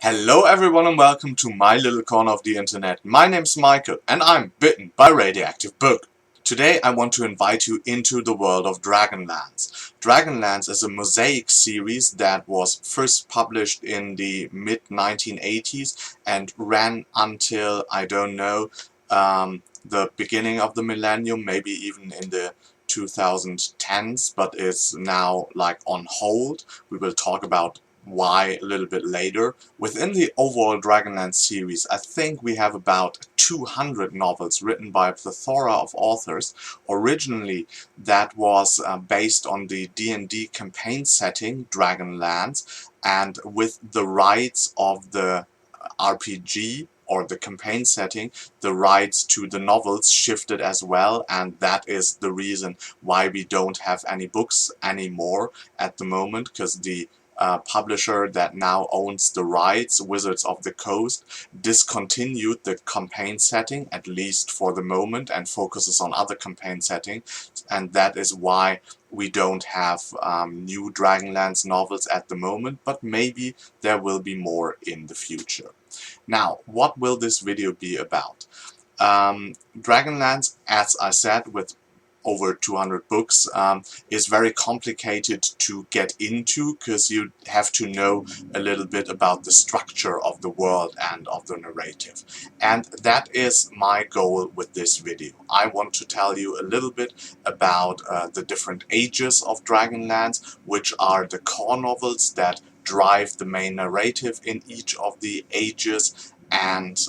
Hello everyone and welcome to my little corner of the internet. My name's Michael and I'm bitten by radioactive book. Today I want to invite you into the world of Dragonlance. Dragonlance is a mosaic series that was first published in the mid-1980s and ran until, I don't know, the beginning of the millennium, maybe even in the 2010s, but it's now like on hold. We will talk about why a little bit later. Within the overall Dragonlance series, I think we have about 200 novels written by a plethora of authors. Originally, that was based on the D&D campaign setting, Dragonlance, and with the rights of the RPG or the campaign setting, the rights to the novels shifted as well, and that is the reason why we don't have any books anymore at the moment, because the publisher that now owns the rights, Wizards of the Coast, discontinued the campaign setting, at least for the moment, and focuses on other campaign settings, and that is why we don't have new Dragonlance novels at the moment, but maybe there will be more in the future. Now, what will this video be about? Dragonlance, as I said, with over 200 books, is very complicated to get into because you have to know a little bit about the structure of the world and of the narrative. And that is my goal with this video. I want to tell you a little bit about the different ages of Dragonlance, which are the core novels that drive the main narrative in each of the ages, and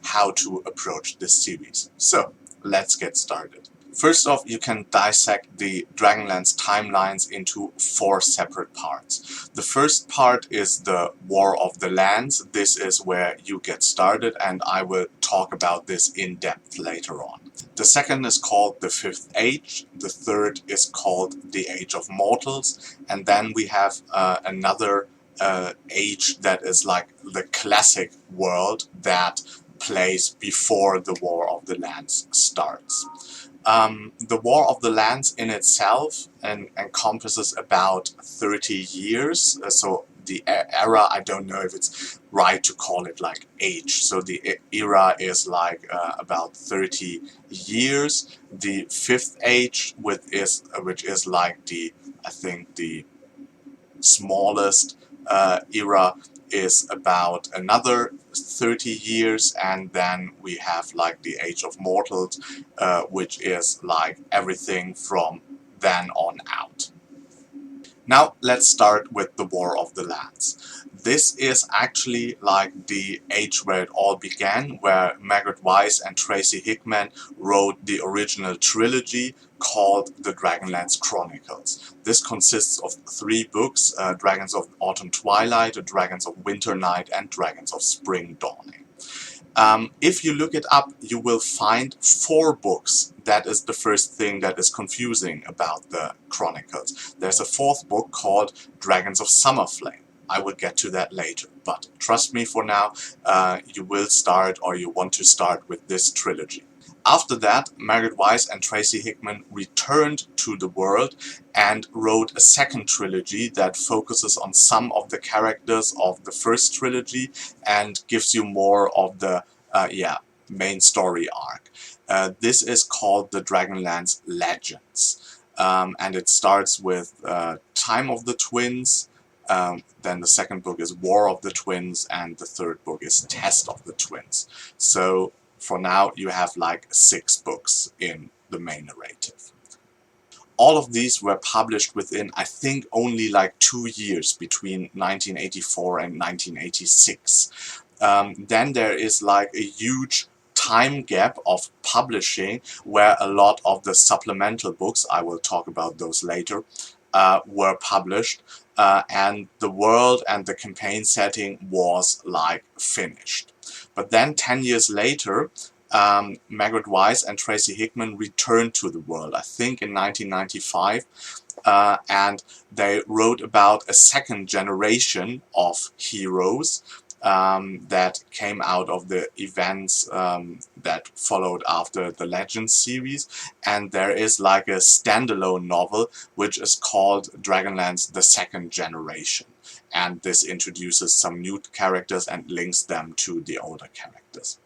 how to approach this series. So let's get started. First off, you can dissect the Dragonlance timelines into 4 separate parts. The first part is the War of the Lands. This is where you get started, and I will talk about this in depth later on. The second is called the Fifth Age, the third is called the Age of Mortals, and then we have another age that is like the classic world that plays before the War of the Lands starts. The War of the Lands in itself encompasses about 30 years, so the era, I don't know if it's right to call it like age, so the era is like about 30 years. The Fifth Age, which is like I think the smallest era, is about another 30 years, and then we have like the Age of Mortals, which is like everything from then on out. Now let's start with the War of the Lands. This is actually like the age where it all began, where Margaret Weis and Tracy Hickman wrote the original trilogy called the Dragonlance Chronicles. This consists of 3 books, Dragons of Autumn Twilight, Dragons of Winter Night, and Dragons of Spring Dawning. If you look it up, you will find 4 books. That is the first thing that is confusing about the Chronicles. There's a 4th book called Dragons of Summerflame. I will get to that later, but trust me, for now, you will start, or you want to start, with this trilogy. After that, Margaret Weis and Tracy Hickman returned to the world and wrote a 2nd trilogy that focuses on some of the characters of the first trilogy and gives you more of the main story arc. This is called the Dragonlance Legends, and it starts with Time of the Twins. Then the 2nd book is War of the Twins, and the 3rd book is Test of the Twins. So for now you have like 6 books in the main narrative. All of these were published within, I think, only like 2 years, between 1984 and 1986. Then there is like a huge time gap of publishing where a lot of the supplemental books, I will talk about those later, were published, and the world and the campaign setting was like finished. But then 10 years later, Margaret Weis and Tracy Hickman returned to the world, I think in 1995, and they wrote about a 2nd generation of heroes that came out of the events that followed after the Legends series, and there is like a standalone novel which is called Dragonlance: The Second Generation. and this introduces some new characters and links them to the older characters.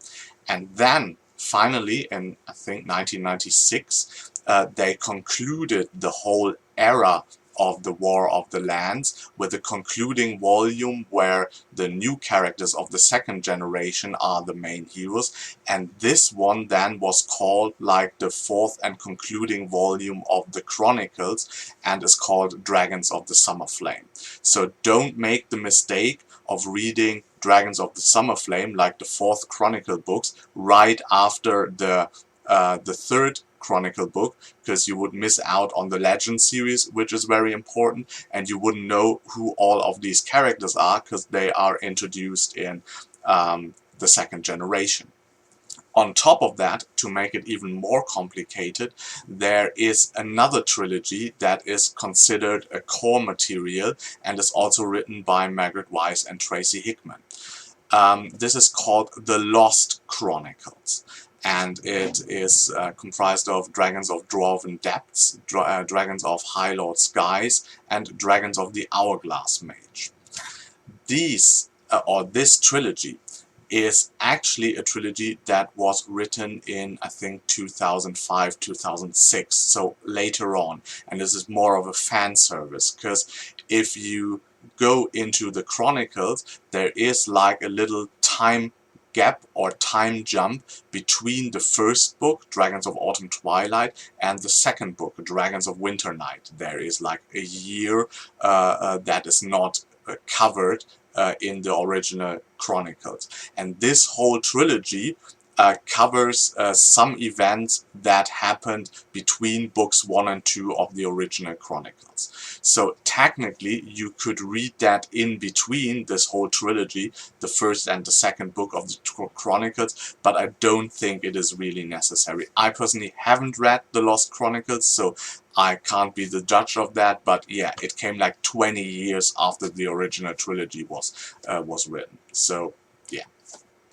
And then finally in I think 1996 they concluded the whole era of the War of the Lands with a concluding volume where the new characters of the second generation are the main heroes, and this one then was called like the fourth and concluding volume of the Chronicles and is called Dragons of the Summer Flame. So don't make the mistake of reading Dragons of the Summer Flame, like the fourth Chronicle books, right after the third Chronicle book, because you would miss out on the Legend series, which is very important, and you wouldn't know who all of these characters are because they are introduced in the second generation. On top of that, to make it even more complicated, there is another trilogy that is considered a core material and is also written by Margaret Wise and Tracy Hickman. This is called The Lost Chronicles, and it is comprised of Dragons of Dwarven Depths, Dragons of High Lord Skies, and Dragons of the Hourglass Mage. This trilogy is actually a trilogy that was written in, I think, 2005, 2006, so later on, and this is more of a fan service, because if you go into the Chronicles, there is like a little time gap or time jump between the first book, Dragons of Autumn Twilight, and the second book, Dragons of Winter Night. There is like a year that is not covered in the original Chronicles. And this whole trilogy covers some events that happened between books 1 and 2 of the original Chronicles. So technically you could read that in between this whole trilogy, the first and the second book of the Chronicles, but I don't think it is really necessary. I personally haven't read the Lost Chronicles, so I can't be the judge of that, but yeah, it came like 20 years after the original trilogy was written. So yeah.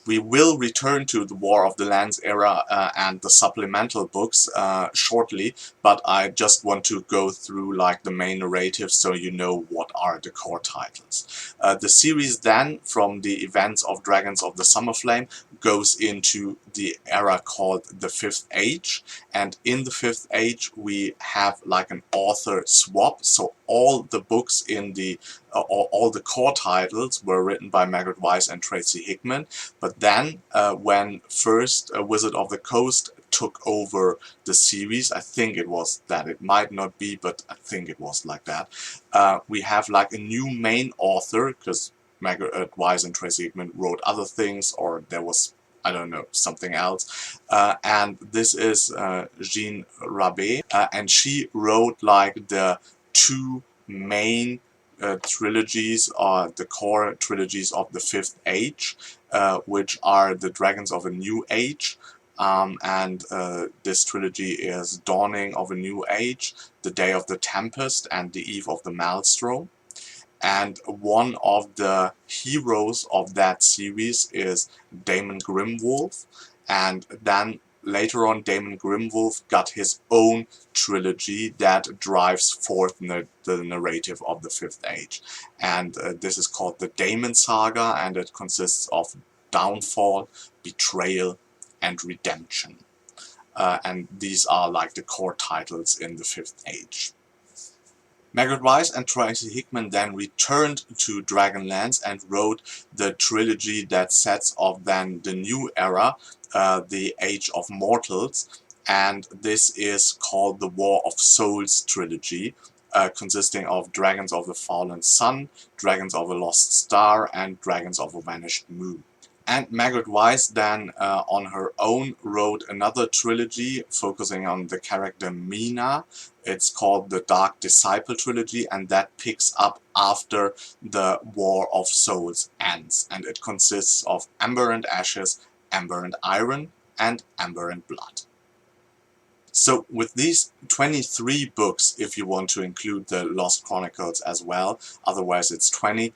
We will return to the War of the Lands era and the supplemental books shortly, but I just want to go through like the main narrative so you know what are the core titles. The series then, from the events of Dragons of the Summer Flame, goes into the era called the Fifth Age, and in the Fifth Age we have like an author swap, so all the books in the all the core titles were written by Margaret Wise and Tracy Hickman, but then when first Wizard of the Coast took over the series, I think it was that, it might not be, but I think it was like that, we have like a new main author, because Margaret Wise and Tracy Hickman wrote other things, or there was, I don't know, something else, and this is Jean Rabet, and she wrote like the two main trilogies, or the core trilogies of the Fifth Age, which are the Dragons of a New Age, and this trilogy is Dawning of a New Age, The Day of the Tempest, and The Eve of the Maelstrom. And one of the heroes of that series is Daemon Grimwolf, and then later on Daemon Grimwolf got his own trilogy that drives forth the narrative of the Fifth Age, and this is called the Daemon Saga, and it consists of downfall, betrayal, and redemption, and these are like the core titles in the Fifth Age. Margaret Wise and Tracy Hickman then returned to Dragonlance and wrote the trilogy that sets off then the new era, the Age of Mortals, and this is called the War of Souls trilogy, consisting of Dragons of the Fallen Sun, Dragons of a Lost Star, and Dragons of a Vanished Moon. And Margaret Wise then, on her own, wrote another trilogy focusing on the character Mina. It's called the Dark Disciple trilogy, and that picks up after the War of Souls ends. And it consists of Amber and Ashes, Amber and Iron, and Amber and Blood. So with these 23 books, if you want to include the Lost Chronicles as well, otherwise it's 20,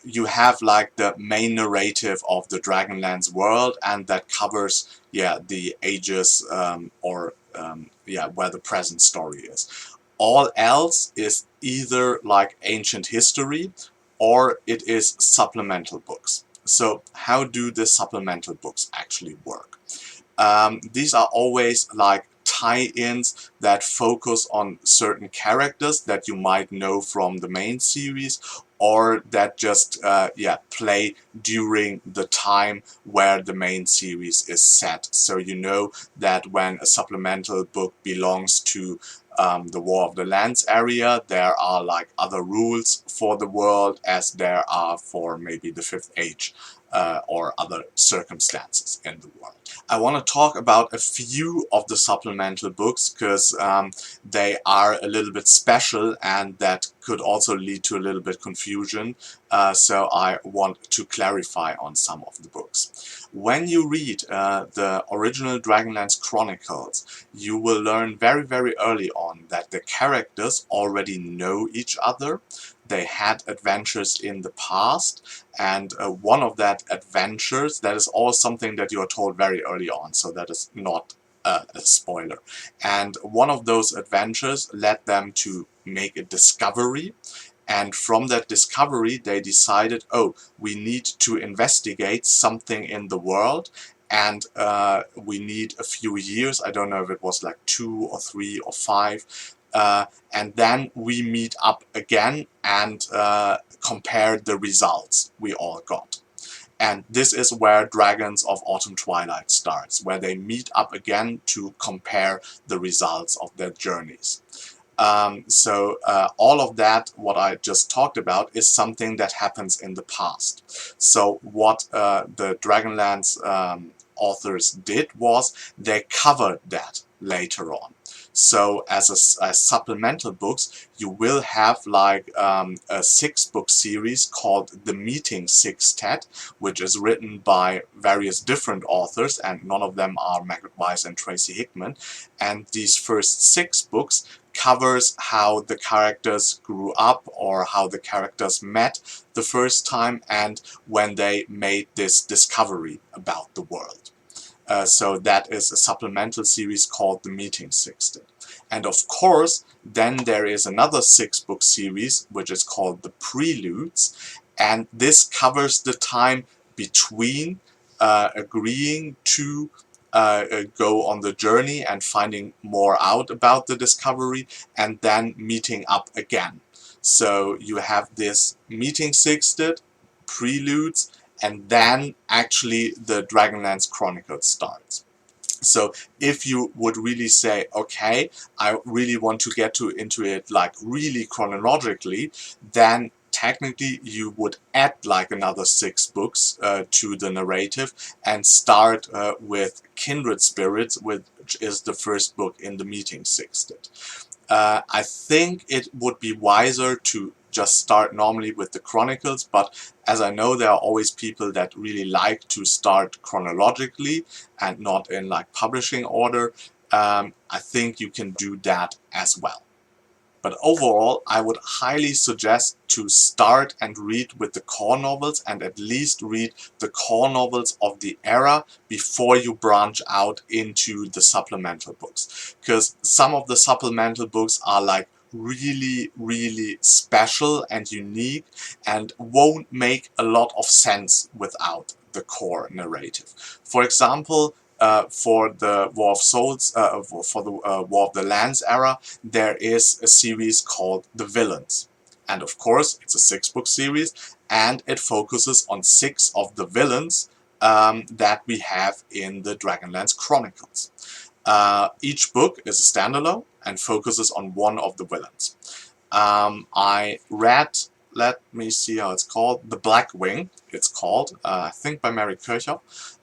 you have like the main narrative of the Dragonlance world, and that covers, yeah, the ages, yeah, where the present story is. All else is either like ancient history, or it is supplemental books. So how do the supplemental books actually work? These are always like tie-ins that focus on certain characters that you might know from the main series, or that just play during the time where the main series is set. So you know that when a supplemental book belongs to the War of the Lands area, there are like other rules for the world as there are for maybe the Fifth Age or other circumstances in the world. I want to talk about a few of the supplemental books because they are a little bit special and that could also lead to a little bit confusion. So I want to clarify on some of the books. When you read the original Dragonlance Chronicles, you will learn very, very early on that the characters already know each other. They had adventures in the past, and one of that adventures, that is all something that you are told very early on, so that is not a spoiler. And one of those adventures led them to make a discovery, and from that discovery they decided, oh, we need to investigate something in the world, and we need a few years, I don't know if it was like 2 or 3 or 5, and then we meet up again and compare the results we all got. And this is where Dragons of Autumn Twilight starts, where they meet up again to compare the results of their journeys. So all of that, what I just talked about, is something that happens in the past. So what the Dragonlance authors did was they covered that later on. So as supplemental books, you will have like a 6-book series called The Meeting Sextet, which is written by various different authors, and none of them are Margaret Weis and Tracy Hickman. And these first 6 books covers how the characters grew up or how the characters met the first time and when they made this discovery about the world. So that is a supplemental series called The Meeting Sextet. And of course, then there is another 6-book series which is called The Preludes, and this covers the time between agreeing to go on the journey and finding more out about the discovery and then meeting up again. So you have this Meeting Sextet, Preludes, and then actually the Dragonlance Chronicles starts. So if you would really say, okay, I really want to get into it like really chronologically, then technically you would add like another 6 books to the narrative and start with Kindred Spirits, which is the first book in the Meeting Sextet. I think it would be wiser to just start normally with the Chronicles, but as I know, there are always people that really like to start chronologically and not in like publishing order. I think you can do that as well. But overall, I would highly suggest to start and read with the core novels, and at least read the core novels of the era before you branch out into the supplemental books. Because some of the supplemental books are like really, really special and unique and won't make a lot of sense without the core narrative. For example, for the War of Souls, for the War of the Lands era, there is a series called The Villains. And of course, it's a 6-book series, and it focuses on 6 of the villains that we have in the Dragonlance Chronicles. Each book is a standalone and focuses on one of the villains. I read, let me see how it's called, The Black Wing, it's called, I think by Mary Kirchhoff.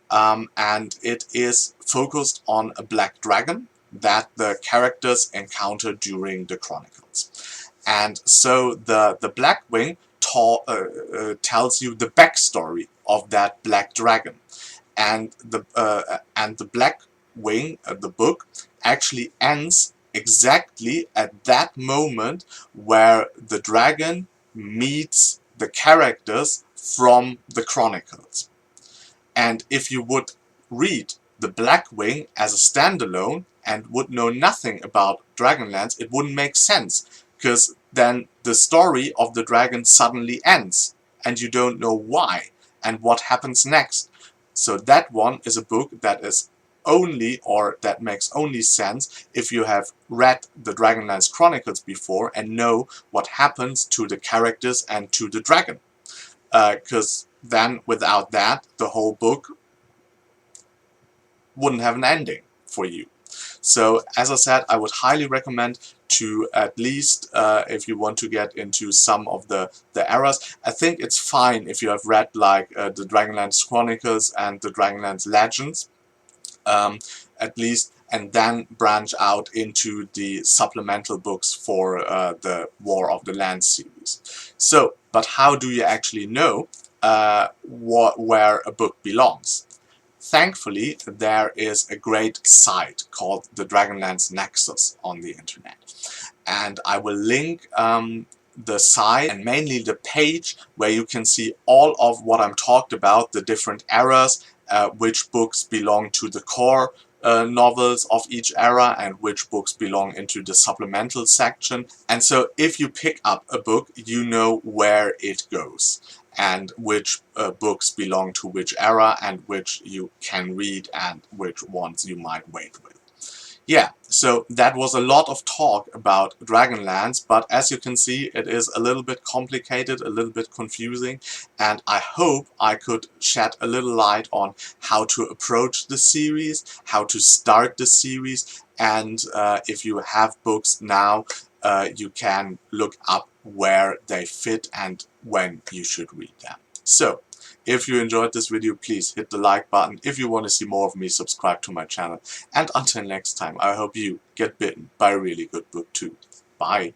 And it is focused on a black dragon that the characters encounter during the Chronicles. And so the Black Wing tells you the backstory of that black dragon. And the Black Wing, the book, actually ends exactly at that moment where the dragon meets the characters from the Chronicles. And if you would read The Black Wing as a standalone and would know nothing about Dragonlance, it wouldn't make sense, because then the story of the dragon suddenly ends and you don't know why and what happens next. So that one is a book that is only, or that makes only sense if you have read the Dragonlance Chronicles before and know what happens to the characters and to the dragon. Because then without that, the whole book wouldn't have an ending for you. So as I said, I would highly recommend to at least, if you want to get into some of the eras, I think it's fine if you have read like the Dragonlance Chronicles and the Dragonlance Legends, at least, and then branch out into the supplemental books for the War of the Land series. So, but how do you actually know where a book belongs? Thankfully, there is a great site called the Dragonlance Nexus on the internet. And I will link the site and mainly the page where you can see all of what I'm talked about, the different eras, which books belong to the core novels of each era and which books belong into the supplemental section. And so if you pick up a book, you know where it goes and which books belong to which era and which you can read and which ones you might wait with. Yeah, so that was a lot of talk about Dragonlance, but as you can see, it is a little bit complicated, a little bit confusing, and I hope I could shed a little light on how to approach the series, how to start the series, and if you have books now, you can look up where they fit and when you should read them. So, if you enjoyed this video, please hit the like button. If you want to see more of me, subscribe to my channel. And until next time, I hope you get bitten by a really good book too. Bye.